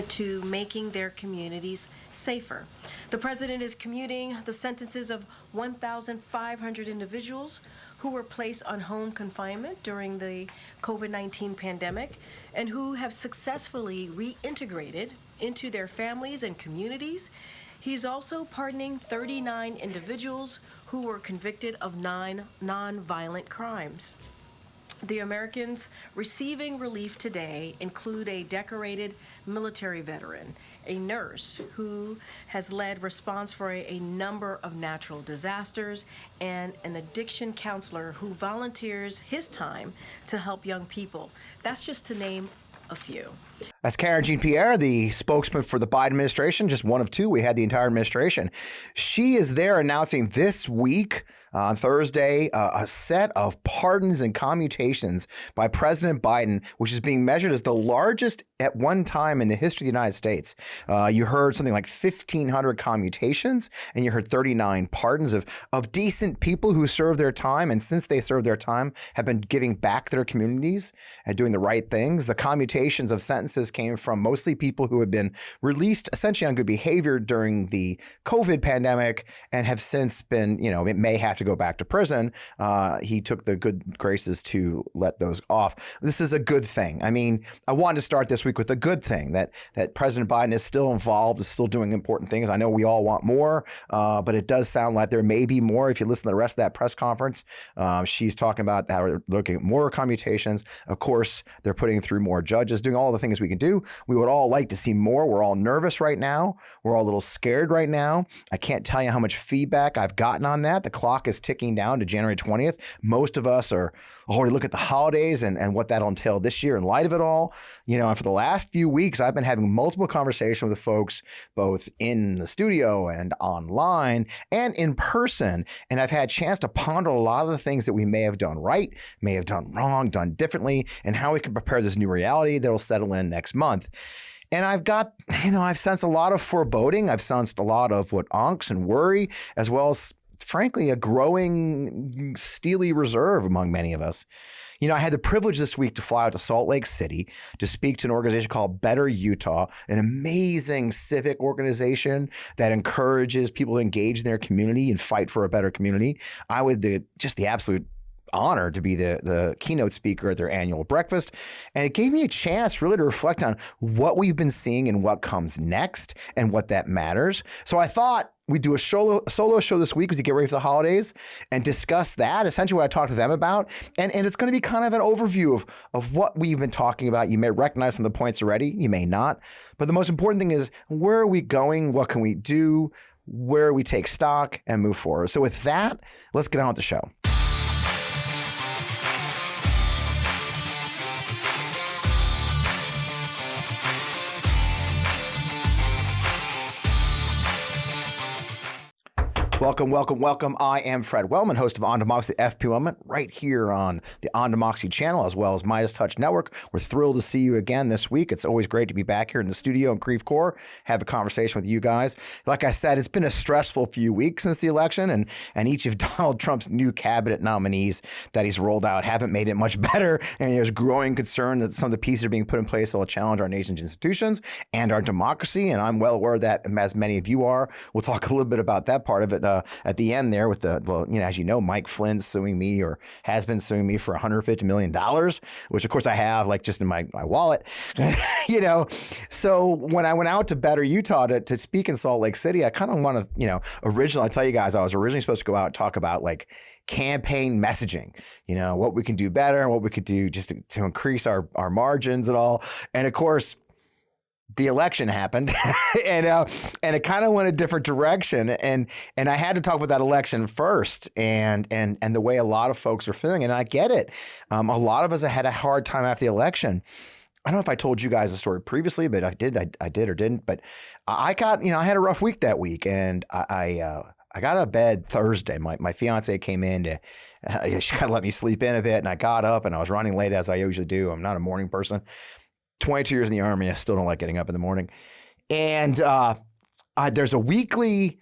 to making their communities safer. The president is commuting the sentences of 1,500 individuals who were placed on home confinement during the COVID-19 pandemic and who have successfully reintegrated into their families and communities. He's also pardoning 39 individuals who were convicted of 9 non-violent crimes. The Americans receiving relief today include a decorated military veteran, a nurse who has led response for a number of natural disasters, and an addiction counselor who volunteers his time to help young people. That's just to name a few. That's Karen Jean-Pierre, the spokesman for the Biden administration, just one of two. We had the entire administration. She is there announcing this week on Thursday a set of pardons and commutations by President Biden, which is being measured as the largest at one time in the history of the United States. You heard something like 1,500 commutations, and you heard 39 pardons of decent people who served their time, and since they served their time, have been giving back their communities and doing the right things. The commutations of sentences came from mostly people who had been released essentially on good behavior during the COVID pandemic and have since been, it may have to go back to prison. He took the good graces to let those off. This is a good thing. I mean, I wanted to start this week with a good thing that President Biden is still involved, is still doing important things. I know we all want more, but it does sound like there may be more. If you listen to the rest of that press conference, she's talking about how we're looking at more commutations. Of course, they're putting through more judges, doing all the things we can do. We would all like to see more. We're all nervous right now. We're all a little scared right now. I can't tell you how much feedback I've gotten on that. The clock is ticking down to January 20th. Most of us are already looking at the holidays and what that'll entail this year in light of it all. And for the last few weeks, I've been having multiple conversations with folks, both in the studio and online and in person. And I've had a chance to ponder a lot of the things that we may have done right, may have done wrong, done differently, and how we can prepare this new reality that'll settle in next month. And I've got, I've sensed a lot of foreboding. I've sensed a lot of what angst and worry, as well as, frankly, a growing steely reserve among many of us. I had the privilege this week to fly out to Salt Lake City to speak to an organization called Better Utah, an amazing civic organization that encourages people to engage in their community and fight for a better community. I would just the absolute honor to be the keynote speaker at their annual breakfast. And it gave me a chance really to reflect on what we've been seeing and what comes next and what that matters. So I thought we'd do a solo show this week as we get ready for the holidays and discuss that, essentially what I talked to them about. And it's going to be kind of an overview of what we've been talking about. You may recognize some of the points already, you may not. But the most important thing is, where are we going? What can we do? Where we take stock and move forward? So with that, let's get on with the show. Welcome. I am Fred Wellman, host of On Democracy, the FP Wellman, right here on the On Democracy channel, as well as Midas Touch Network. We're thrilled to see you again this week. It's always great to be back here in the studio in Creve Coeur, have a conversation with you guys. Like I said, it's been a stressful few weeks since the election, and each of Donald Trump's new cabinet nominees that he's rolled out haven't made it much better. And there's growing concern that some of the pieces are being put in place that will challenge our nation's institutions and our democracy. And I'm well aware of that, as many of you are. We'll talk a little bit about that part of it at the end there with as you know, Mike Flynn's suing me, or has been suing me, for $150 million, which of course I have just in my wallet, So when I went out to Better Utah to speak in Salt Lake City, I kind of want to, originally, I'll tell you guys, I was originally supposed to go out and talk about campaign messaging, what we can do better and what we could do just to increase our margins and all. And of course, the election happened and it kind of went a different direction. And I had to talk about that election first and the way a lot of folks are feeling. And I get it. A lot of us had a hard time after the election. I don't know if I told you guys the story previously, but I did or didn't. But I got, I had a rough week that week, and I got out of bed Thursday. My fiance came in she kind of let me sleep in a bit, and I got up and I was running late as I usually do. I'm not a morning person. 22 years in the Army, I still don't like getting up in the morning. And there's a weekly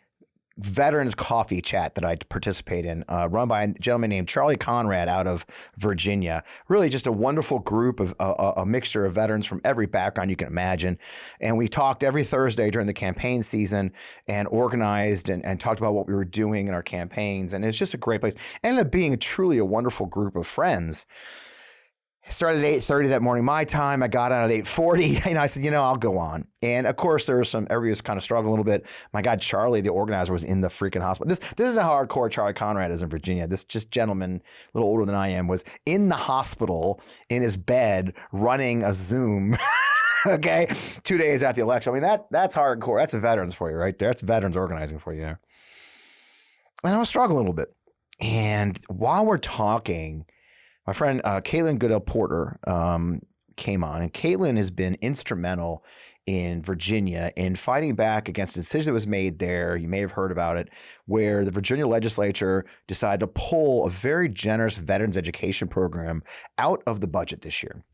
veterans coffee chat that I participate in, run by a gentleman named Charlie Conrad out of Virginia. Really just a wonderful group of a mixture of veterans from every background you can imagine. And we talked every Thursday during the campaign season and organized and talked about what we were doing in our campaigns. And it's just a great place. Ended up being truly a wonderful group of friends. Started at 8:30 that morning, my time. I got out at 8:40. I said, I'll go on. And of course, there was everybody was kind of struggling a little bit. My God, Charlie, the organizer, was in the freaking hospital. This is how hardcore Charlie Conrad is in Virginia. This just gentleman, a little older than I am, was in the hospital in his bed running a Zoom. Okay, 2 days after the election. I mean, that's hardcore. That's a veterans for you right there. That's veterans organizing for you. And I was struggling a little bit. And while we're talking, my friend Caitlin Goodell Porter came on, and Caitlin has been instrumental in Virginia in fighting back against a decision that was made there. You may have heard about it, where the Virginia legislature decided to pull a very generous veterans education program out of the budget this year.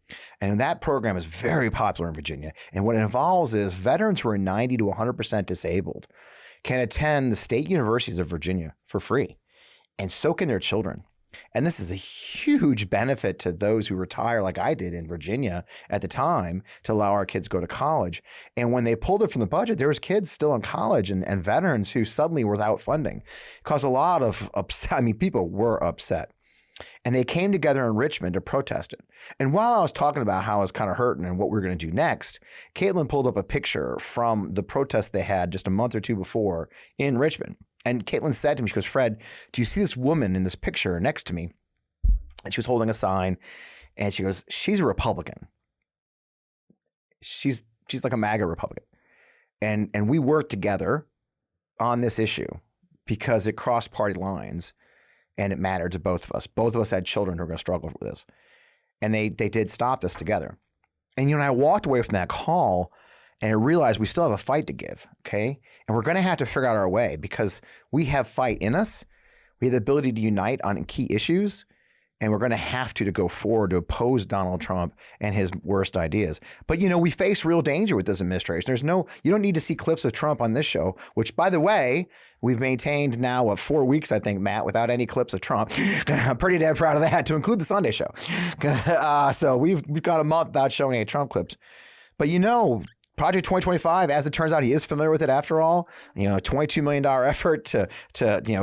And that program is very popular in Virginia. And what it involves is veterans who are 90 to 100% disabled can attend the state universities of Virginia for free, and so can their children. And this is a huge benefit to those who retire, like I did in Virginia at the time, to allow our kids to go to college. And when they pulled it from the budget, there was kids still in college and veterans who suddenly were without funding. It caused a lot of upset. I mean, people were upset. And they came together in Richmond to protest it. And while I was talking about how I was kind of hurting and what we were going to do next, Caitlin pulled up a picture from the protest they had just a month or two before in Richmond. And Caitlin said to me, she goes, "Fred, do you see this woman in this picture next to me?" And she was holding a sign, and she goes, "She's a Republican. She's like a MAGA Republican. And we worked together on this issue because it crossed party lines and it mattered to both of us. Both of us had children who were going to struggle with this. And they did stop this together." And, I walked away from that call and I realized we still have a fight to give, okay? And we're going to have to figure out our way because we have fight in us. We have the ability to unite on key issues, and we're going to have to go forward to oppose Donald Trump and his worst ideas. But, we face real danger with this administration. You don't need to see clips of Trump on this show, which, by the way, we've maintained now 4 weeks, I think, Matt, without any clips of Trump. I'm pretty damn proud of that, to include the Sunday show. So we've got a month without showing any Trump clips. But, Project 2025, as it turns out, he is familiar with it after all. $22 million effort to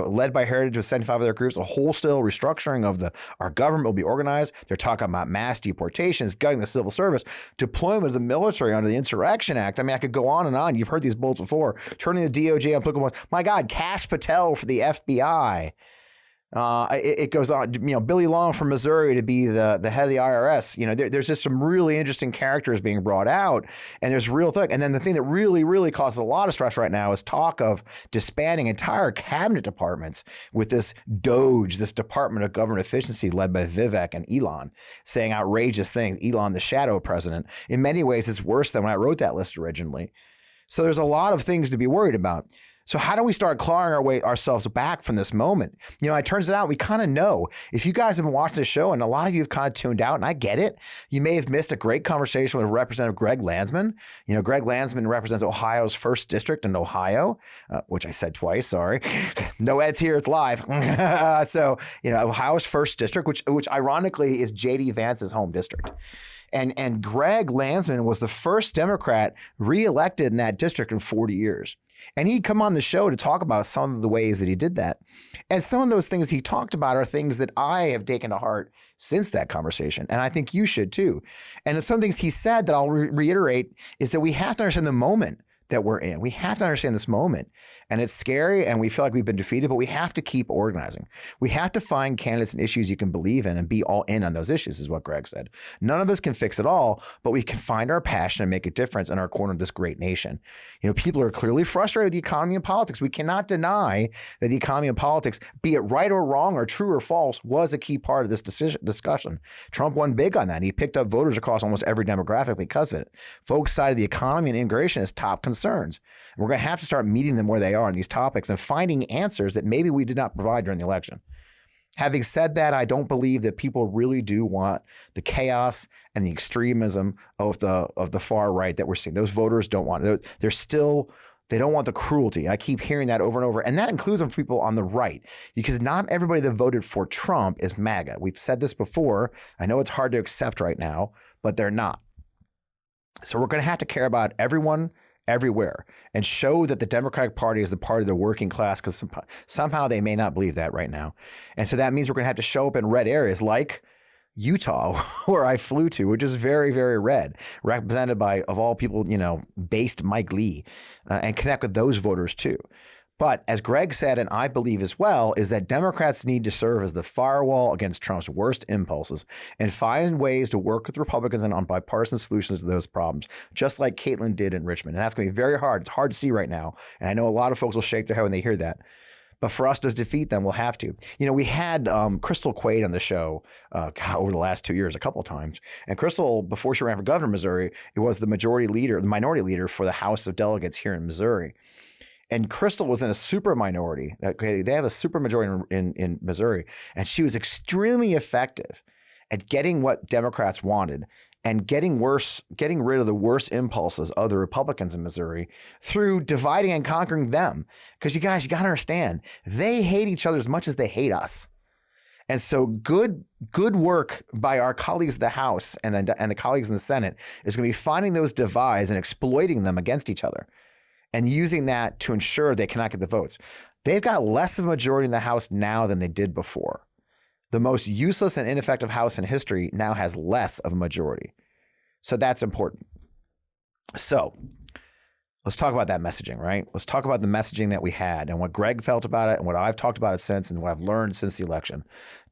led by Heritage with 75 other groups, a wholesale restructuring of our government will be organized. They're talking about mass deportations, gutting the civil service, deployment of the military under the Insurrection Act. I mean, I could go on and on. You've heard these bullets before. Turning the DOJ applicable. My God, Cash Patel for the FBI. It goes on, Billy Long from Missouri to be the head of the IRS. There's just some really interesting characters being brought out, and there's real thing. And then the thing that really, really causes a lot of stress right now is talk of disbanding entire cabinet departments with this DOGE, this Department of Government Efficiency led by Vivek and Elon, saying outrageous things. Elon, the shadow president. In many ways, it's worse than when I wrote that list originally. So there's a lot of things to be worried about. So how do we start clawing ourselves back from this moment? It turns out we kind of know. If you guys have been watching this show, and a lot of you have kind of tuned out, and I get it, you may have missed a great conversation with Representative Greg Landsman. Greg Landsman represents Ohio's 1st District in Ohio, which I said twice, sorry. No edits here, it's live. So, Ohio's 1st District, which ironically is J.D. Vance's home district. And Greg Landsman was the first Democrat reelected in that district in 40 years. And he'd come on the show to talk about some of the ways that he did that. And some of those things he talked about are things that I have taken to heart since that conversation. And I think you should too. And some things he said that I'll reiterate is that we have to understand the moment that we're in. We have to understand this moment. And it's scary and we feel like we've been defeated, but we have to keep organizing. We have to find candidates and issues you can believe in and be all in on those issues, is what Greg said. None of us can fix it all, but we can find our passion and make a difference in our corner of this great nation. People are clearly frustrated with the economy and politics. We cannot deny that the economy and politics, be it right or wrong or true or false, was a key part of this discussion. Trump won big on that. He picked up voters across almost every demographic because of it. Folks cited the economy and immigration as top concerns. We're going to have to start meeting them where they are on these topics and finding answers that maybe we did not provide during the election. Having said that, I don't believe that people really do want the chaos and the extremism of the far right that we're seeing. Those voters don't want it. They don't want the cruelty. I keep hearing that over and over. And that includes on people on the right, because not everybody that voted for Trump is MAGA. We've said this before. I know it's hard to accept right now, but they're not. So we're going to have to care about everyone everywhere and show that the Democratic Party is the party of the working class, because somehow they may not believe that right now. And so that means we're going to have to show up in red areas like Utah, where I flew to, which is very, very red, represented by, of all people, based Mike Lee, and connect with those voters too. But as Greg said, and I believe as well, is that Democrats need to serve as the firewall against Trump's worst impulses and find ways to work with Republicans on bipartisan solutions to those problems, just like Caitlin did in Richmond. And that's going to be very hard. It's hard to see right now. And I know a lot of folks will shake their head when they hear that. But for us to defeat them, we'll have to. We had Crystal Quaid on the show over the last 2 years a couple of times. And Crystal, before she ran for governor of Missouri, it was the minority leader for the House of Delegates here in Missouri. And Crystal was in a super minority. Okay, they have a super majority in Missouri. And she was extremely effective at getting what Democrats wanted and getting rid of the worst impulses of the Republicans in Missouri through dividing and conquering them. Because you got to understand, they hate each other as much as they hate us. And so good work by our colleagues in the House and the colleagues in the Senate is going to be finding those divides and exploiting them against each other and using that to ensure they cannot get the votes. They've got less of a majority in the House now than they did before. The most useless and ineffective House in history now has less of a majority. So that's important. So let's talk about that messaging, right? Let's talk about the messaging that we had and what Greg felt about it and what I've talked about it since and what I've learned since the election.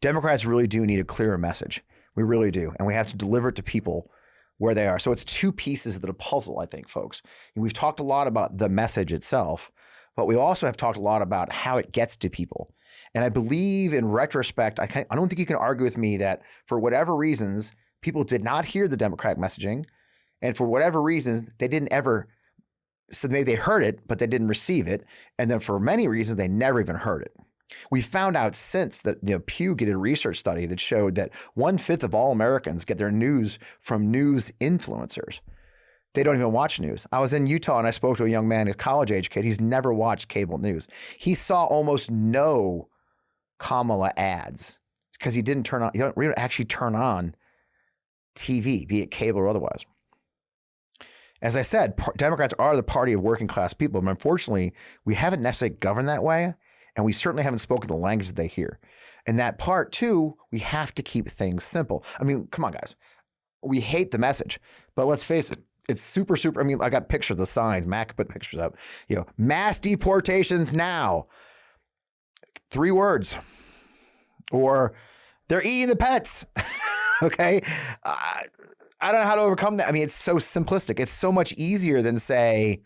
Democrats really do need a clearer message. We really do. And we have to deliver it to people where they are. So it's two pieces of the puzzle, I think, folks. And we've talked a lot about the message itself, but we also have talked a lot about how it gets to people. And I believe in retrospect, I don't think you can argue with me that for whatever reasons, people did not hear the Democratic messaging. And for whatever reasons, they didn't ever, so maybe they heard it, but they didn't receive it. And then for many reasons, they never even heard it. We found out since that Pew did a research study that showed that 1/5 of all Americans get their news from news influencers. They don't even watch news. I was in Utah and I spoke to a young man, a college-age kid. He's never watched cable news. He saw almost no Kamala ads because he don't really actually turn on TV, be it cable or otherwise. As I said, Democrats are the party of working class people, but unfortunately, we haven't necessarily governed that way, and we certainly haven't spoken the language that they hear. And that part, too, we have to keep things simple. I mean, come on, guys. We hate the message, but let's face it. It's super. I mean, I got pictures of the signs. Mac put pictures up. Mass deportations now. 3 words. Or they're eating the pets. Okay. I don't know how to overcome that. I mean, it's so simplistic. It's so much easier than say,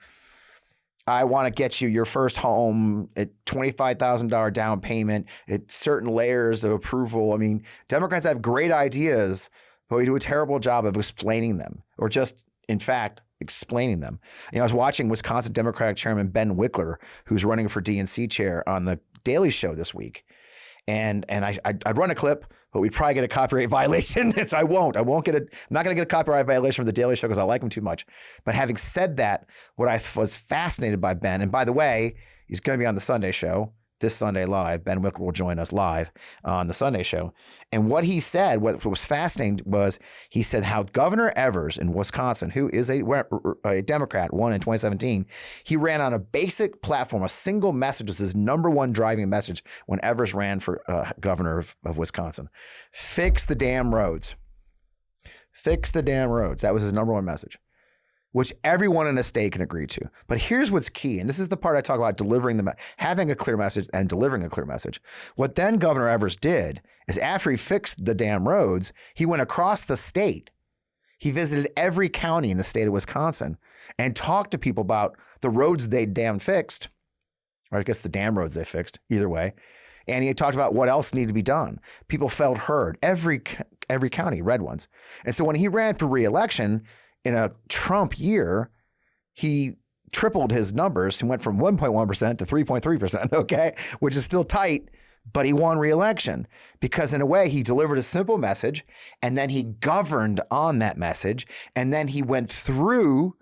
I want to get you your first home at $25,000 down payment at certain layers of approval. I mean, Democrats have great ideas, but we do a terrible job of explaining them or just, in fact, explaining them. I was watching Wisconsin Democratic Chairman Ben Wickler, who's running for DNC chair, on the Daily Show this week. And I'd run a clip, but we'd probably get a copyright violation. So I'm not going to get a copyright violation from the Daily Show because I like him too much. But having said that, what I was fascinated by Ben, and by the way, he's going to be on the Sunday show this Sunday live. Ben Wickler will join us live on the Sunday show. And what he said, what was fascinating was he said how Governor Evers in Wisconsin, who is a Democrat, won in 2017, he ran on a basic platform. A single message was his number one driving message when Evers ran for governor of Wisconsin. Fix the damn roads. Fix the damn roads. That was his number one message, which everyone in the state can agree to. But here's what's key, and this is the part I talk about having a clear message and delivering a clear message. What then Governor Evers did is after he fixed the damn roads, he went across the state. He visited every county in the state of Wisconsin and talked to people about the roads they damn fixed, or I guess the damn roads they fixed, either way. And he talked about what else needed to be done. People felt heard. Every county, red ones. And so when he ran for re-election, in a Trump year, he tripled his numbers. He went from 1.1% to 3.3%, okay, which is still tight, but he won re-election because in a way he delivered a simple message and then he governed on that message and then he went through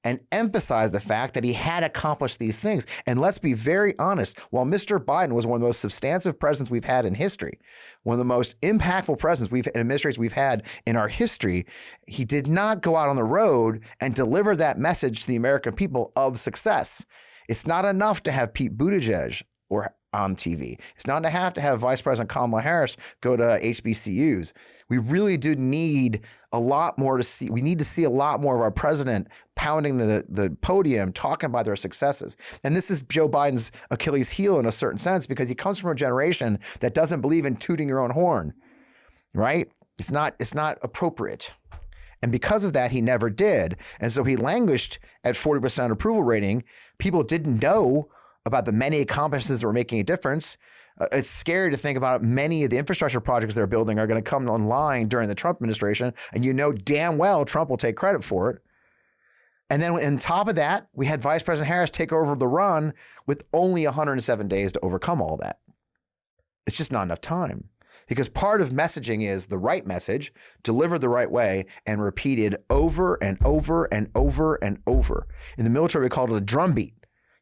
and emphasize the fact that he had accomplished these things. And let's be very honest, while Mr. Biden was one of the most substantive presidents we've had in history, one of the most impactful presidents administrations we've had in our history, he did not go out on the road and deliver that message to the American people of success. It's not enough to have Pete Buttigieg or on TV. It's not to have Vice President Kamala Harris go to HBCUs. We really do need a lot more to see. We need to see a lot more of our president pounding the podium, talking about their successes. And this is Joe Biden's Achilles heel in a certain sense, because he comes from a generation that doesn't believe in tooting your own horn, right? It's not appropriate. And because of that, he never did. And so he languished at 40% approval rating. People didn't know about the many accomplishments that were making a difference. It's scary to think about many of the infrastructure projects they're building are going to come online during the Trump administration, and you know damn well Trump will take credit for it. And then on top of that, we had Vice President Harris take over the run with only 107 days to overcome all that. It's just not enough time, because part of messaging is the right message, delivered the right way, and repeated over and over and over and over. In the military, we called it a drumbeat.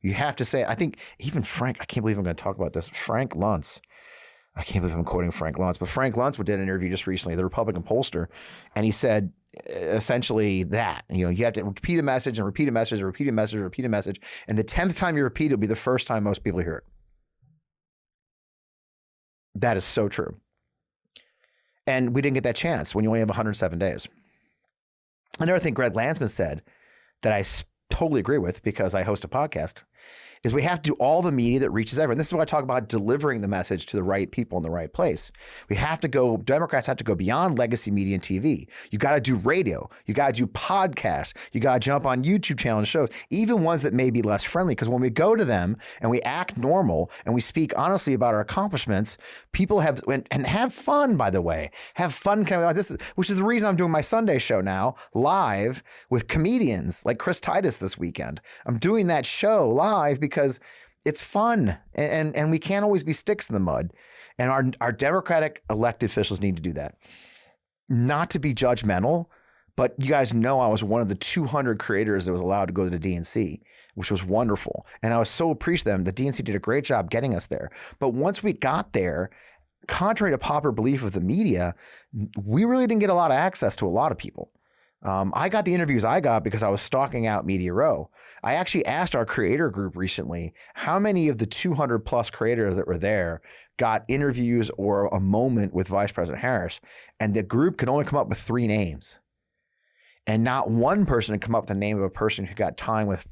You have to say, I think even Frank, I can't believe I'm going to talk about this. Frank Luntz. I can't believe I'm quoting Frank Luntz, but Frank Luntz did an interview just recently, the Republican pollster, and he said essentially that, you have to repeat a message and repeat a message and repeat a message and repeat a message. And the 10th time you repeat it will be the first time most people hear it. That is so true. And we didn't get that chance when you only have 107 days. Another thing Greg Landsman said that I totally agree with, because I host a podcast, is we have to do all the media that reaches everyone. This is why I talk about delivering the message to the right people in the right place. Democrats have to go beyond legacy media and TV. You got to do radio. You got to do podcasts. You got to jump on YouTube channel and shows, even ones that may be less friendly. Because when we go to them and we act normal and we speak honestly about our accomplishments, people have fun, by the way, have fun. Which is the reason I'm doing my Sunday show now live with comedians like Chris Titus this weekend. I'm doing that show live because it's fun, and we can't always be sticks in the mud. And our Democratic elected officials need to do that. Not to be judgmental, but you guys know I was one of the 200 creators that was allowed to go to the DNC, which was wonderful. And I was so appreciative of them. The DNC did a great job getting us there. But once we got there, contrary to popular belief of the media, we really didn't get a lot of access to a lot of people. I got the interviews I got because I was stalking out Media Row. I actually asked our creator group recently, how many of the 200 plus creators that were there got interviews or a moment with Vice President Harris? And the group could only come up with 3 names. And not one person had come up with the name of a person who got time with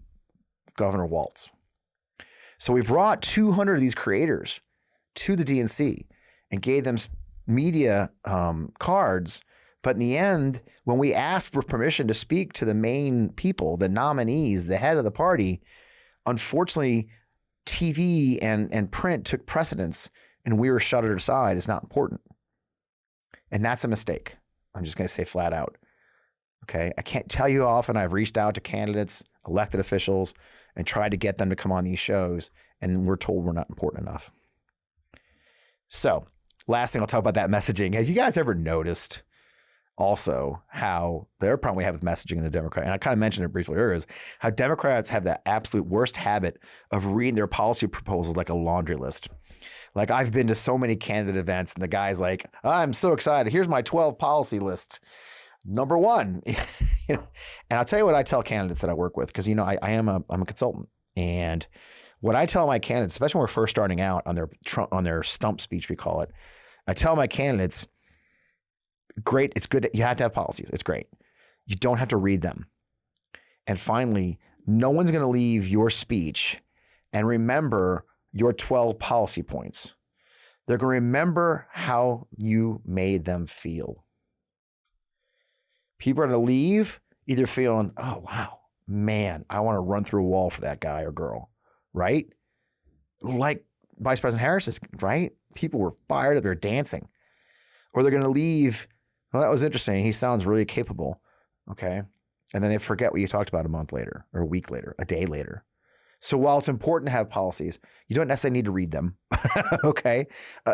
Governor Walz. So we brought 200 of these creators to the DNC and gave them media cards. But in the end, when we asked for permission to speak to the main people, the nominees, the head of the party, unfortunately, TV and print took precedence, and we were shuttered aside. It's not important. And that's a mistake. I'm just going to say flat out. Okay. I can't tell you how often I've reached out to candidates, elected officials, and tried to get them to come on these shows, and we're told we're not important enough. So, last thing I'll talk about that messaging. Have you guys ever noticed also how the other problem we have with messaging in the Democrat, and I kind of mentioned it briefly earlier, is how Democrats have the absolute worst habit of reading their policy proposals like a laundry list. Like, I've been to so many candidate events, and the guy's like, I'm so excited. Here's my 12 policy list. Number 1, and I'll tell you what I tell candidates that I work with, because I'm a consultant, and what I tell my candidates, especially when we're first starting out on their stump speech, we call it, I tell my candidates, great, it's good. You have to have policies. It's great. You don't have to read them. And finally, no one's going to leave your speech and remember your 12 policy points. They're going to remember how you made them feel. People are going to leave either feeling, oh, wow, man, I want to run through a wall for that guy or girl, right? Like Vice President Harris is, right? People were fired up, they're dancing. Or they're going to leave, well, that was interesting. He sounds really capable, okay? And then they forget what you talked about a month later or a week later, a day later. So while it's important to have policies, you don't necessarily need to read them, okay?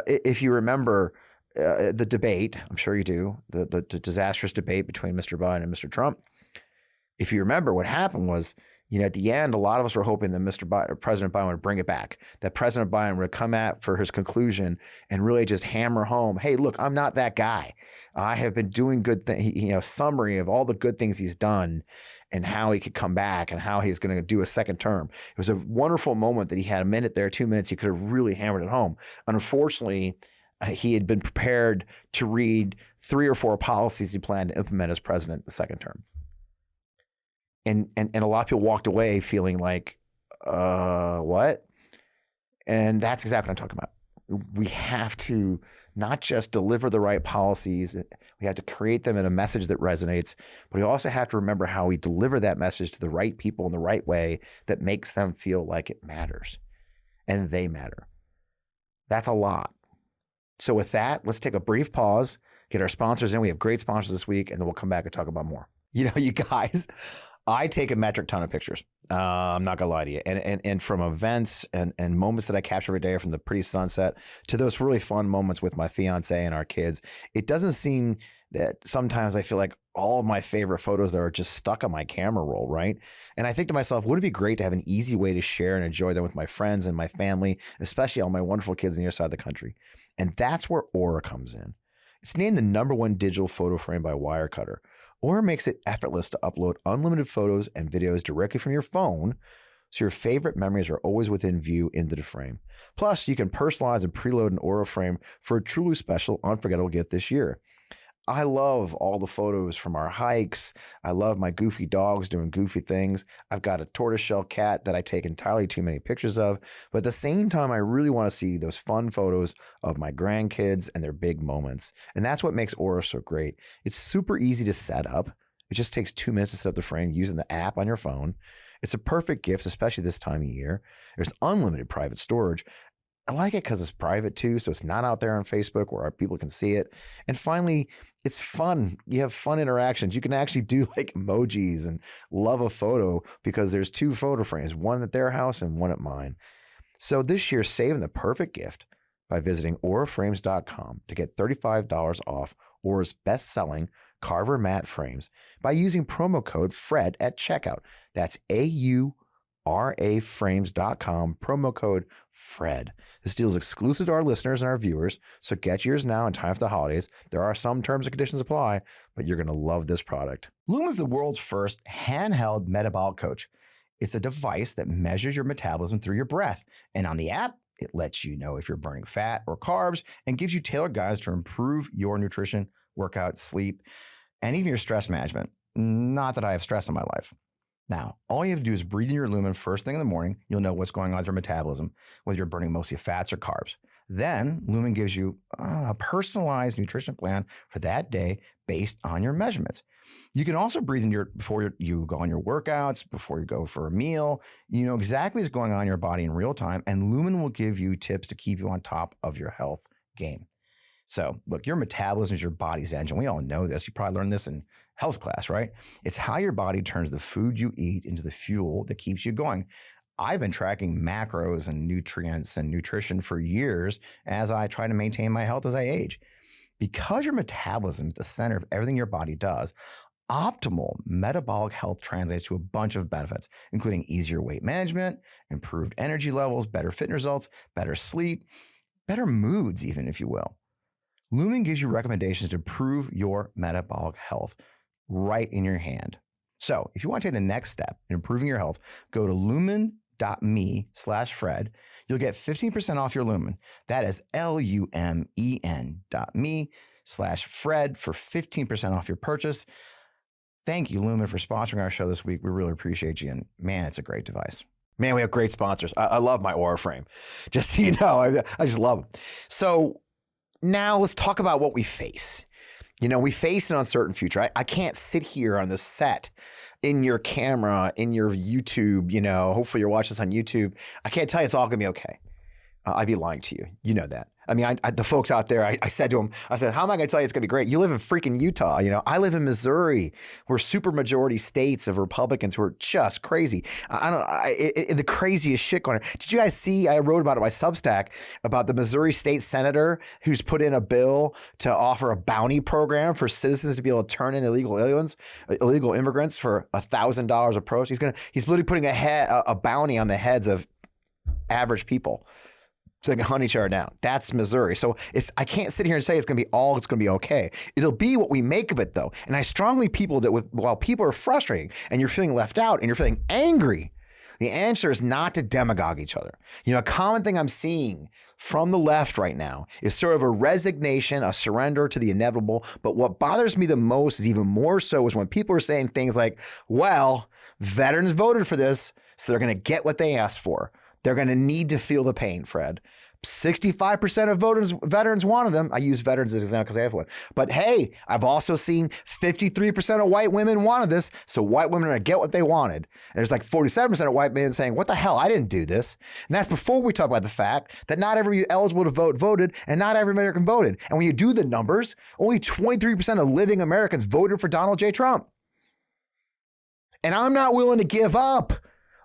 If you remember the debate, I'm sure you do, the disastrous debate between Mr. Biden and Mr. Trump, if you remember, what happened was, at the end, a lot of us were hoping that President Biden would bring it back, that President Biden would come out for his conclusion and really just hammer home, hey, look, I'm not that guy. I have been doing good things, summary of all the good things he's done and how he could come back and how he's going to do a second term. It was a wonderful moment that he had a minute there, 2 minutes. He could have really hammered it home. Unfortunately, he had been prepared to read 3 or 4 policies he planned to implement as president the second term. And a lot of people walked away feeling like, what? And that's exactly what I'm talking about. We have to not just deliver the right policies, we have to create them in a message that resonates, but we also have to remember how we deliver that message to the right people in the right way that makes them feel like it matters and they matter. That's a lot. So with that, let's take a brief pause, get our sponsors in. We have great sponsors this week, and then we'll come back and talk about more. You guys, I take a metric ton of pictures. I'm not gonna lie to you. And from events and moments that I capture every day, from the pretty sunset to those really fun moments with my fiance and our kids, it doesn't seem that sometimes I feel like all of my favorite photos that are just stuck on my camera roll, right? And I think to myself, would it be great to have an easy way to share and enjoy them with my friends and my family, especially all my wonderful kids on the other side of the country? And that's where Aura comes in. It's named the #1 digital photo frame by Wirecutter. Aura makes it effortless to upload unlimited photos and videos directly from your phone, so your favorite memories are always within view into the frame. Plus, you can personalize and preload an Aura frame for a truly special, unforgettable gift this year. I love all the photos from our hikes. I love my goofy dogs doing goofy things. I've got a tortoiseshell cat that I take entirely too many pictures of. But at the same time, I really want to see those fun photos of my grandkids and their big moments. And that's what makes Aura so great. It's super easy to set up. It just takes 2 minutes to set up the frame using the app on your phone. It's a perfect gift, especially this time of year. There's unlimited private storage. I like it because it's private too, so it's not out there on Facebook where people can see it. And finally, it's fun. You have fun interactions. You can actually do like emojis and love a photo because there's 2 photo frames, one at their house and one at mine. So this year, saving the perfect gift by visiting auraframes.com to get $35 off Aura's best-selling Carver matte frames by using promo code FRED at checkout. That's auraframes.com, promo code FRED. This deal is exclusive to our listeners and our viewers, so get yours now in time for the holidays. There are some terms and conditions apply, but you're going to love this product. Lumen's the world's first handheld metabolic coach. It's a device that measures your metabolism through your breath, and on the app, it lets you know if you're burning fat or carbs and gives you tailored guides to improve your nutrition, workout, sleep, and even your stress management. Not that I have stress in my life. Now, all you have to do is breathe in your Lumen first thing in the morning. You'll know what's going on with your metabolism, whether you're burning mostly fats or carbs. Then Lumen gives you a personalized nutrition plan for that day based on your measurements. You can also breathe in before you go on your workouts, before you go for a meal. You know exactly what's going on in your body in real time, and Lumen will give you tips to keep you on top of your health game. So look, your metabolism is your body's engine. We all know this. You probably learned this in health class, right? It's how your body turns the food you eat into the fuel that keeps you going. I've been tracking macros and nutrients and nutrition for years as I try to maintain my health as I age. Because your metabolism is the center of everything your body does, optimal metabolic health translates to a bunch of benefits, including easier weight management, improved energy levels, better fitness results, better sleep, better moods even, if you will. Lumen gives you recommendations to improve your metabolic health right in your hand. So if you want to take the next step in improving your health, go to lumen.me/Fred. You'll get 15% off your Lumen. That is lumen.me/Fred for 15% off your purchase. Thank you, Lumen, for sponsoring our show this week. We really appreciate you. And man, it's a great device. Man, we have great sponsors. I love my Aura frame. Just so you know, I just love them. So now let's talk about what we face. You know, we face an uncertain future. I can't sit here on the set in your camera, in your YouTube, hopefully you're watching this on YouTube. I can't tell you it's all going to be okay. I'd be lying to you. You know that. I mean, the folks out there, I said to them, I said, how am I going to tell you it's going to be great? You live in freaking Utah. I live in Missouri. We're super majority states of Republicans who are just crazy. The craziest shit going on. Did you guys see, I wrote about it in my Substack about the Missouri state senator who's put in a bill to offer a bounty program for citizens to be able to turn in illegal immigrants for $1,000 a proceeds. He's literally putting a bounty on the heads of average people so they can hunt each other down. That's Missouri. So I can't sit here and say it's going to be okay. It'll be what we make of it, though. And I strongly people that while people are frustrating and you're feeling left out and you're feeling angry, the answer is not to demagogue each other. A common thing I'm seeing from the left right now is sort of a resignation, a surrender to the inevitable. But what bothers me the most is even more so is when people are saying things like, well, veterans voted for this, so they're going to get what they asked for. They're going to need to feel the pain, Fred. 65% of veterans wanted them. I use veterans as an example because I have one. But hey, I've also seen 53% of white women wanted this, so white women are going to get what they wanted. And there's like 47% of white men saying, what the hell, I didn't do this. And that's before we talk about the fact that not every eligible to vote voted and not every American voted. And when you do the numbers, only 23% of living Americans voted for Donald J. Trump. And I'm not willing to give up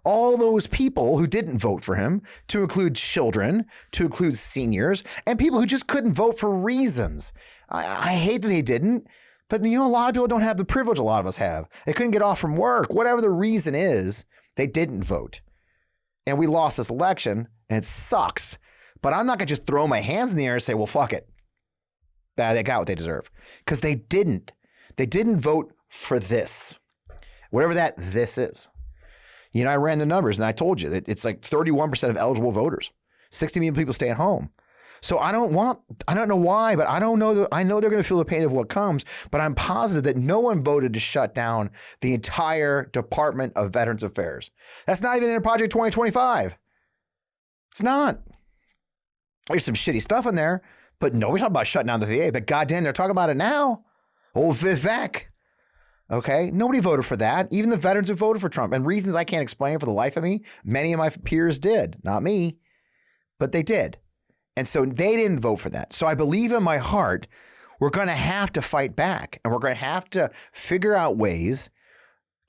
all those people who didn't vote for him, to include children, to include seniors, and people who just couldn't vote for reasons. I hate that they didn't, but a lot of people don't have the privilege a lot of us have. They couldn't get off from work. Whatever the reason is, they didn't vote. And we lost this election, and it sucks. But I'm not going to just throw my hands in the air and say, well, fuck it. They got what they deserve. Because they didn't. They didn't vote for this. Whatever this is. I ran the numbers and I told you that it's like 31% of eligible voters, 60 million people stay at home. So I don't know why, but I know they're going to feel the pain of what comes, but I'm positive that no one voted to shut down the entire Department of Veterans Affairs. That's not even in Project 2025. It's not. There's some shitty stuff in there, but nobody's talking about shutting down the VA, but goddamn, they're talking about it now. Old Vivek. Okay, nobody voted for that. Even the veterans who voted for Trump, and reasons I can't explain for the life of me, many of my peers did, not me, but they did. And so they didn't vote for that. So I believe in my heart, we're going to have to fight back, and we're going to have to figure out ways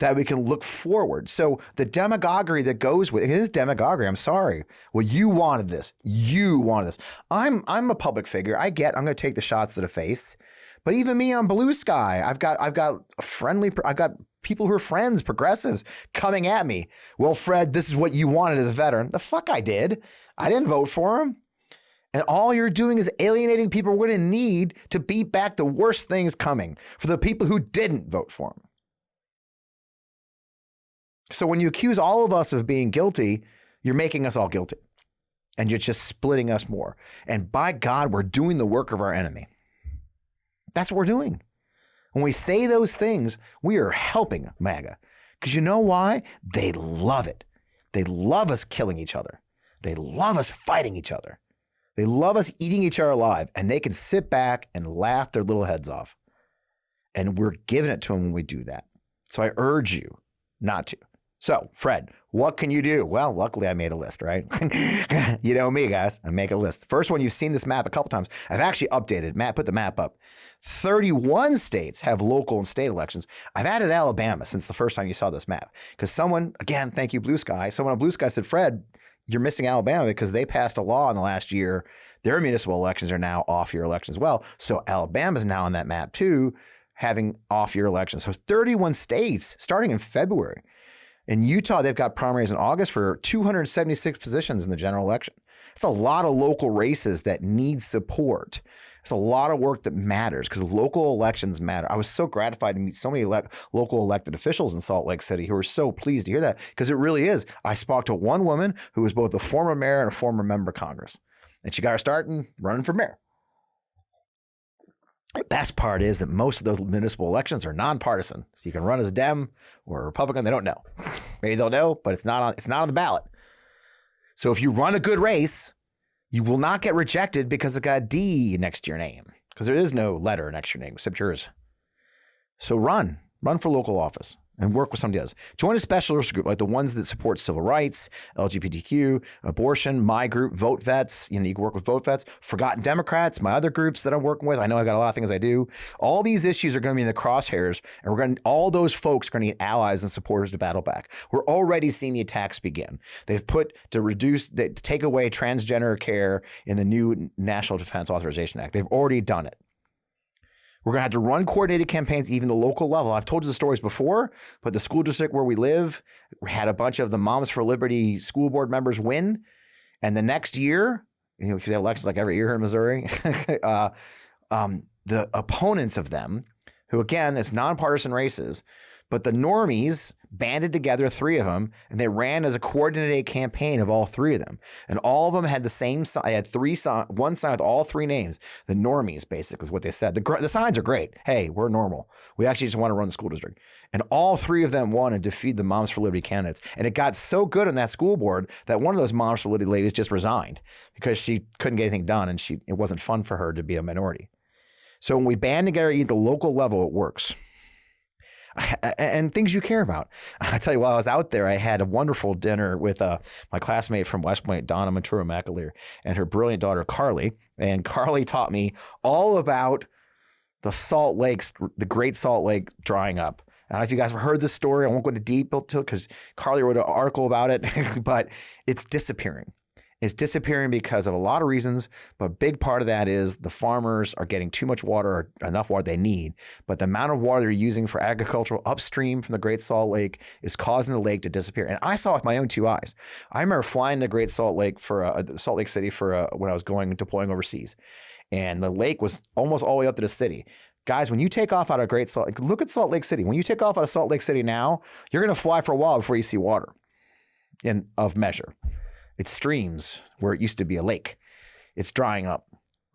that we can look forward. So the demagoguery that goes with it is demagoguery. I'm sorry. Well, you wanted this. You wanted this. I'm a public figure. I'm going to take the shots to the face. But even me on Blue Sky, I've got people who are friends, progressives, coming at me. Well, Fred, this is what you wanted as a veteran. The fuck I did. I didn't vote for him. And all you're doing is alienating people we're going to need to beat back the worst things coming for the people who didn't vote for him. So when you accuse all of us of being guilty, you're making us all guilty. And you're just splitting us more. And by God, we're doing the work of our enemy. That's what we're doing. When we say those things, we are helping MAGA. Because you know why? They love it. They love us killing each other. They love us fighting each other. They love us eating each other alive. And they can sit back and laugh their little heads off. And we're giving it to them when we do that. So I urge you not to. So, Fred, what can you do? Well, luckily I made a list, right? You know me, guys. I make a list. First one, you've seen this map a couple times. I've actually updated. Matt, put the map up. 31 states have local and state elections. I've added Alabama since the first time you saw this map. Because someone, again, thank you, Blue Sky. Someone on Blue Sky said, Fred, you're missing Alabama because they passed a law in the last year. Their municipal elections are now off-year elections as well. So Alabama's now on that map too, having off-year elections. So 31 states starting in February. In Utah, they've got primaries in August for 276 positions in the general election. It's a lot of local races that need support. It's a lot of work that matters because local elections matter. I was so gratified to meet so many local elected officials in Salt Lake City who were so pleased to hear that because it really is. I spoke to one woman who was both a former mayor and a former member of Congress, and she got her start in running for mayor. The best part is that most of those municipal elections are nonpartisan. So you can run as a Dem or a Republican. They don't know. Maybe they'll know, but it's not on the ballot. So if you run a good race, you will not get rejected because it got a D next to your name. Because there is no letter next to your name except yours. So run for local office. and work with somebody else. Join a specialist group like the ones that support civil rights, LGBTQ, abortion, my group, Vote Vets. You can work with Vote Vets, Forgotten Democrats, my other groups that I'm working with. I know I got a lot of things I do. All these issues are going to be in the crosshairs, and all those folks are going to need allies and supporters to battle back. We're already seeing the attacks begin. They've put to take away transgender care in the new National Defense Authorization Act. They've already done it. We're going to have to run coordinated campaigns, even the local level. I've told you the stories before, but the school district where we live, we had a bunch of the Moms for Liberty school board members win. And the next year, because they have elections like every year in Missouri, the opponents of them, who again, it's nonpartisan races, but the normies banded together, 3 of them, and they ran as a coordinated campaign of all 3 of them. And all of them had the same sign. I had one sign with all 3 names. The normies, basically, is what they said. The signs are great. Hey, we're normal. We actually just want to run the school district. And all 3 of them won and defeated the Moms for Liberty candidates. And it got so good on that school board that one of those Moms for Liberty ladies just resigned because she couldn't get anything done, and it wasn't fun for her to be a minority. So when we band together at the local level, it works. And things you care about. I tell you, while I was out there, I had a wonderful dinner with my classmate from West Point, Donna Ventura McAleer, and her brilliant daughter, Carly. And Carly taught me all about the Salt Lakes, the Great Salt Lake drying up. I don't know if you guys have heard this story. I won't go into deep into it because Carly wrote an article about it, but it's disappearing. It's disappearing because of a lot of reasons, but a big part of that is the farmers are getting too much water, or enough water they need, but the amount of water they're using for agricultural upstream from the Great Salt Lake is causing the lake to disappear. And I saw it with my own 2 eyes. I remember flying to Great Salt Lake Salt Lake City when I was deploying overseas, and the lake was almost all the way up to the city. Guys, when you take off out of Great Salt Lake, look at Salt Lake City. When you take off out of Salt Lake City now, you're going to fly for a while before you see water of measure. It's streams where it used to be a lake. It's drying up.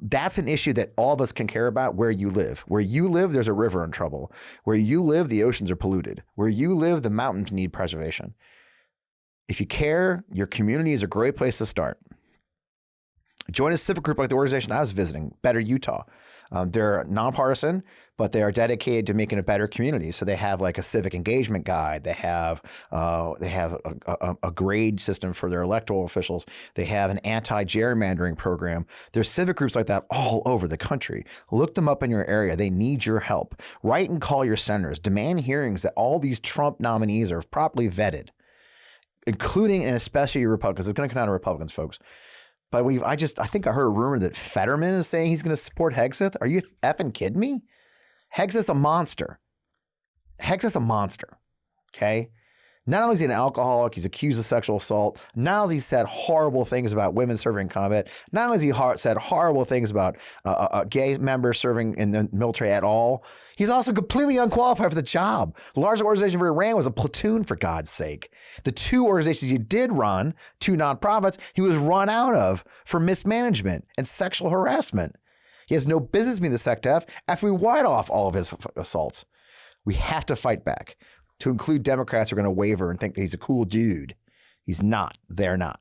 That's an issue that all of us can care about where you live. Where you live, there's a river in trouble. Where you live, the oceans are polluted. Where you live, the mountains need preservation. If you care, your community is a great place to start. Join a civic group like the organization I was visiting, Better Utah. They're nonpartisan, but they are dedicated to making a better community. So they have like a civic engagement guide. They have a grade system for their electoral officials. They have an anti-gerrymandering program. There's civic groups like that all over the country. Look them up in your area. They need your help. Write and call your senators. Demand hearings that all these Trump nominees are properly vetted, including and especially Republicans. It's going to come down to Republicans, folks. But I think I heard a rumor that Fetterman is saying he's going to support Hegseth. Are you effing kidding me? Hegseth's a monster. Hegseth's a monster. Okay? Not only is he an alcoholic, he's accused of sexual assault. Not only has he said horrible things about women serving in combat. Not only has he said horrible things about gay members serving in the military at all. He's also completely unqualified for the job. The largest organization he ran was a platoon, for God's sake. The 2 organizations he did run, 2 nonprofits, he was run out of for mismanagement and sexual harassment. He has no business being the SecDef after we white off all of his assaults. We have to fight back. To include Democrats who are going to waver and think that he's a cool dude. He's not. They're not.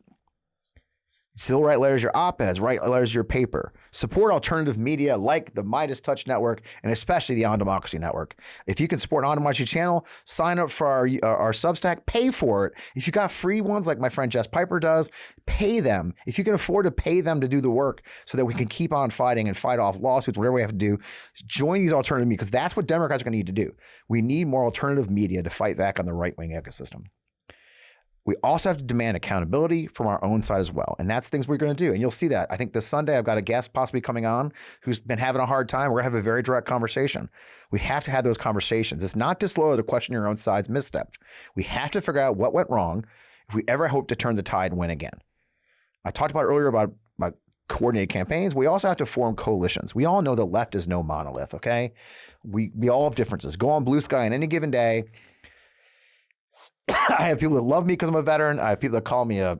Still write letters your op-eds, write letters your paper. Support alternative media like the Midas Touch Network and especially the On Democracy Network. If you can support On Democracy channel, sign up for our Substack, pay for it. If you got free ones like my friend Jess Piper does, pay them. If you can afford to pay them to do the work so that we can keep on fighting and fight off lawsuits, whatever we have to do, join these alternative media because that's what Democrats are going to need to do. We need more alternative media to fight back on the right-wing ecosystem. We also have to demand accountability from our own side as well. And that's things we're going to do. And you'll see that. I think this Sunday, I've got a guest possibly coming on who's been having a hard time. We're going to have a very direct conversation. We have to have those conversations. It's not disloyal to question your own side's misstep. We have to figure out what went wrong if we ever hope to turn the tide and win again. I talked about earlier about coordinated campaigns. We also have to form coalitions. We all know the left is no monolith, okay? We all have differences. Go on Blue Sky on any given day. I have people that love me because I'm a veteran. I have people that call me a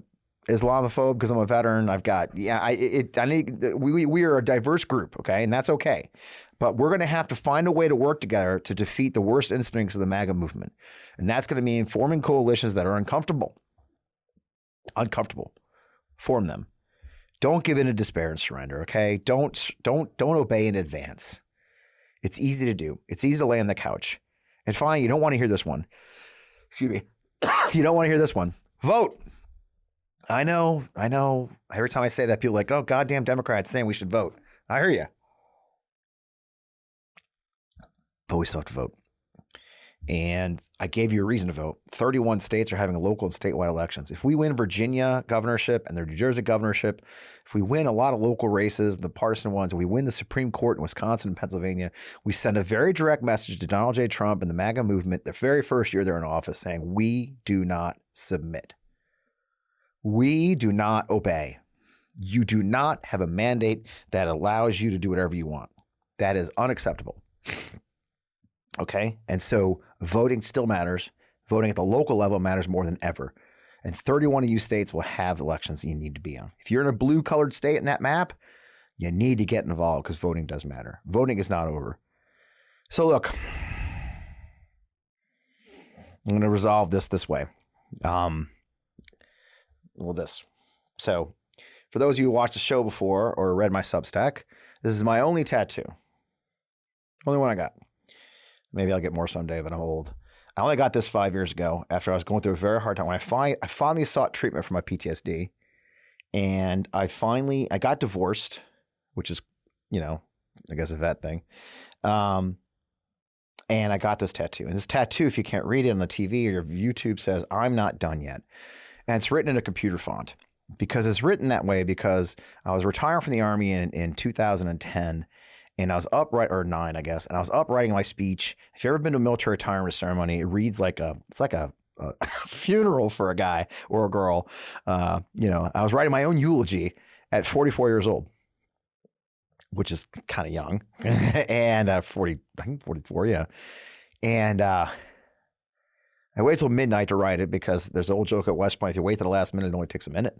Islamophobe because I'm a veteran. I've got, we are a diverse group, okay? And that's okay. But we're going to have to find a way to work together to defeat the worst instincts of the MAGA movement. And that's going to mean forming coalitions that are uncomfortable. Uncomfortable. Form them. Don't give in to despair and surrender, okay? Don't obey in advance. It's easy to do. It's easy to lay on the couch. And finally, you don't want to hear this one. Excuse me. You don't want to hear this one. Vote. I know. Every time I say that, people are like, oh, goddamn Democrats saying we should vote. I hear you. But we still have to vote. And I gave you a reason to vote. 31 states are having local and statewide elections. If we win Virginia governorship and the New Jersey governorship, if we win a lot of local races, the partisan ones, and we win the Supreme Court in Wisconsin and Pennsylvania, we send a very direct message to Donald J. Trump and the MAGA movement the very first year they're in office saying, we do not submit. We do not obey. You do not have a mandate that allows you to do whatever you want. That is unacceptable. Okay. And so voting still matters. Voting at the local level matters more than ever. And 31 of you states will have elections that you need to be on. If you're in a blue colored state in that map, you need to get involved because voting does matter. Voting is not over. So look, I'm going to resolve this way. This. So for those of you who watched the show before or read my Substack, this is my only tattoo. Only one I got. Maybe I'll get more someday, but I'm old. I only got this 5 years ago after I was going through a very hard time. When I finally sought treatment for my PTSD, and I got divorced, which is, I guess a vet thing. And I got this tattoo. And this tattoo, if you can't read it on the TV or your YouTube, says, I'm not done yet. And it's written in a computer font because it's written that way because I was retiring from the Army in 2010. And I was upright, or 9, I guess. And I was upwriting my speech. If you've ever been to a military retirement ceremony, it reads it's like a funeral for a guy or a girl. I was writing my own eulogy at 44 years old, which is kind of young. And 44, yeah. And I waited till midnight to write it because there's an old joke at West Point. If you wait to the last minute, it only takes a minute.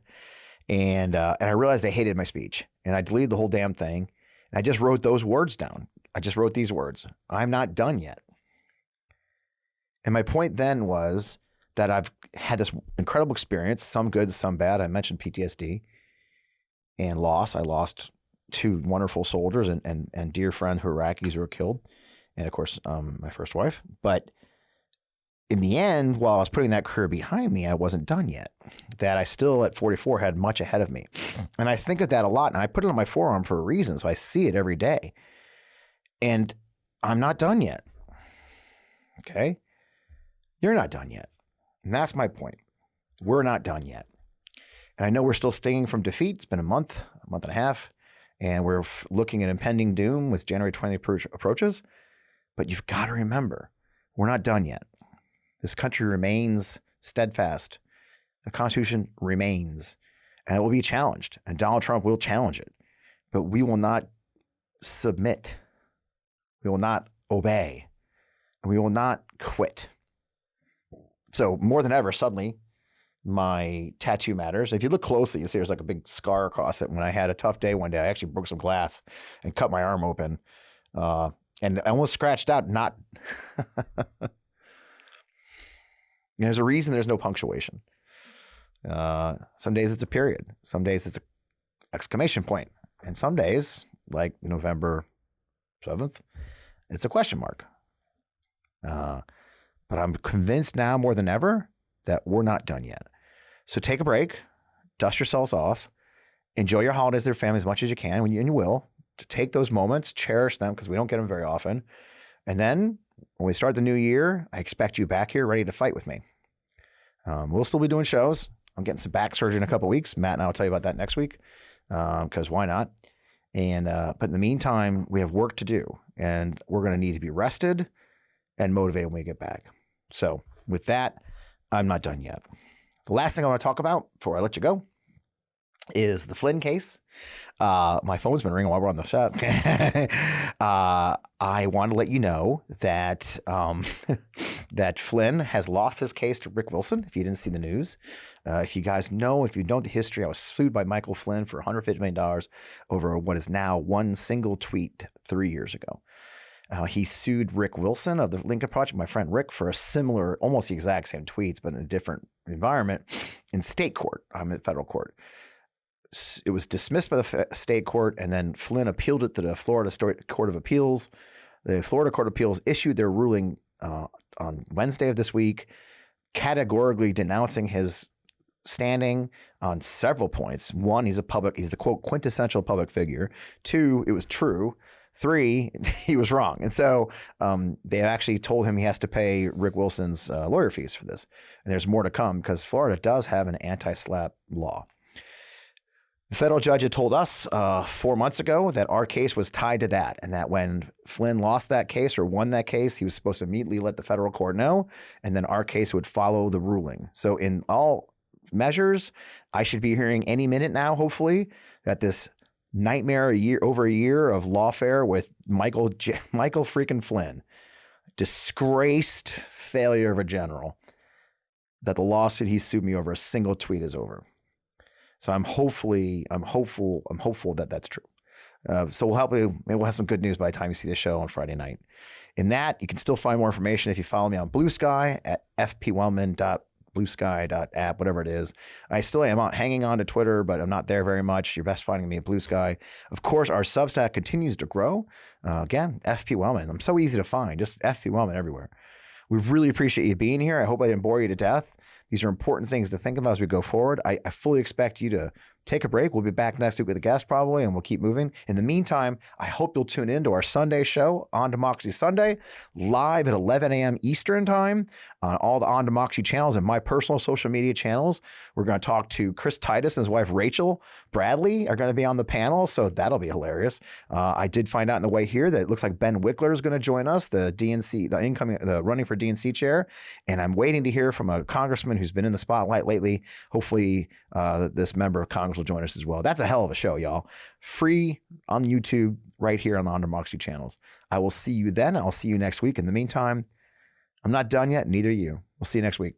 And I realized I hated my speech. And I deleted the whole damn thing. I just wrote those words down. I just wrote these words. I'm not done yet. And my point then was that I've had this incredible experience, some good, some bad. I mentioned PTSD and loss. I lost 2 wonderful soldiers and dear friend Iraqis who were killed. And of course, my first wife. But in the end, while I was putting that career behind me, I wasn't done yet. That I still, at 44, had much ahead of me. And I think of that a lot. And I put it on my forearm for a reason. So I see it every day. And I'm not done yet. Okay? You're not done yet. And that's my point. We're not done yet. And I know we're still stinging from defeat. It's been a month and a half. And we're looking at impending doom with January 20 approaches. But you've got to remember, we're not done yet. This country remains steadfast. The Constitution remains, and it will be challenged, and Donald Trump will challenge it. But we will not submit. We will not obey, and we will not quit. So more than ever, suddenly, my tattoo matters. If you look closely, you see there's like a big scar across it. When I had a tough day one day, I actually broke some glass and cut my arm open, and I almost scratched out. Not. There's a reason there's no punctuation. Some days it's a period. Some days it's an exclamation point. And some days, like November 7th, it's a question mark. But I'm convinced now more than ever that we're not done yet. So take a break, dust yourselves off, enjoy your holidays with your family as much as you can, and you will, to take those moments, cherish them because we don't get them very often. And then when we start the new year, I expect you back here ready to fight with me. We'll still be doing shows. I'm getting some back surgery in a couple of weeks. Matt and I will tell you about that next week because why not? And but in the meantime, we have work to do, and we're going to need to be rested and motivated when we get back. So with that, I'm not done yet. The last thing I want to talk about before I let you go is the Flynn case. My phone's been ringing while we're on the show. I want to let you know that that Flynn has lost his case to Rick Wilson. If you didn't see the news, if you know the history, I was sued by Michael Flynn for $150 million over what is now one single tweet 3 years ago. He sued Rick Wilson of the Lincoln Project, my friend Rick, for a similar, almost the exact same tweets, but in a different environment in state court. I'm in federal court. It was dismissed by the state court, and then Flynn appealed it to the Florida Court of Appeals. The Florida Court of Appeals issued their ruling on Wednesday of this week, categorically denouncing his standing on several points. One, he's the quote quintessential public figure. Two, it was true. Three, he was wrong. And so they actually told him he has to pay Rick Wilson's lawyer fees for this. And there's more to come because Florida does have an anti-SLAPP law. The federal judge had told us 4 months ago that our case was tied to that, and that when Flynn lost that case or won that case, he was supposed to immediately let the federal court know, and then our case would follow the ruling. So in all measures, I should be hearing any minute now, hopefully, that this nightmare over a year of lawfare with Michael freaking Flynn, disgraced failure of a general, that the lawsuit he sued me over a single tweet is over. So I'm hopeful that that's true. So maybe we'll have some good news by the time you see the show on Friday night. In that, you can still find more information if you follow me on Blue Sky at fpwellman.bluesky.app, whatever it is. I still am hanging on to Twitter, but I'm not there very much. You're best finding me at Blue Sky. Of course, our Substack continues to grow. Again, FP Wellman. I'm so easy to find. Just FP Wellman everywhere. We really appreciate you being here. I hope I didn't bore you to death. These are important things to think about as we go forward. I fully expect you to take a break. We'll be back next week with a guest probably, and we'll keep moving. In the meantime, I hope you'll tune in to our Sunday show, On Democracy Sunday, live at 11 a.m. Eastern Time on all the On Democracy channels and my personal social media channels. We're going to talk to Chris Titus and his wife, Rachel Bradley, are going to be on the panel, so that'll be hilarious. I did find out on the way here that it looks like Ben Wickler is going to join us, the running for DNC chair, and I'm waiting to hear from a congressman who's been in the spotlight lately. Hopefully, this member of Congress will join us as well. That's a hell of a show, y'all. Free on YouTube right here on the On Democracy channels. I will see you then. I'll see you next week. In the meantime, I'm not done yet. Neither are you. We'll see you next week.